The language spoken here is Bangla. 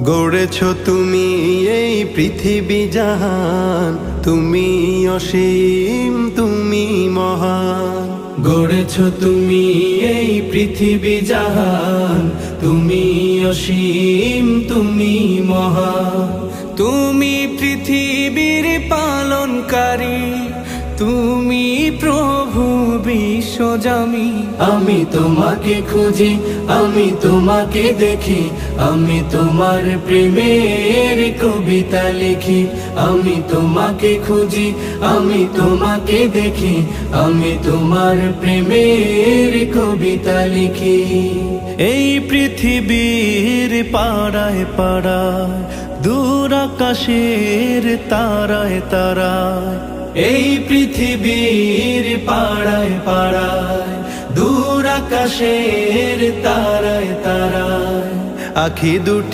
গড়েছ তুমি এই পৃথিবী জাহান, তুমি অসীম তুমি মহান। গড়েছ তুমি এই পৃথিবী জাহান, তুমি অসীম তুমি মহান। তুমি পৃথিবীর পালনকারী, তুমি প্রভু বিশ্বজামি। আমি তোমাকে খুঁজি, আমি তোমাকে দেখি, আমি তোমার প্রেমের কবিতা লিখি। আমি তোমাকে খুঁজি, আমি তোমাকে দেখি, আমি তোমার প্রেমের কবিতা লিখি। এই পৃথিবীর পাড়ায় পাড়ায়, দূর আকাশের তারায় তারায়। এই পৃথিবীর পাড়ায় পাড়ায়, দূর আকাশের তারায় তারায়। আখি দুটি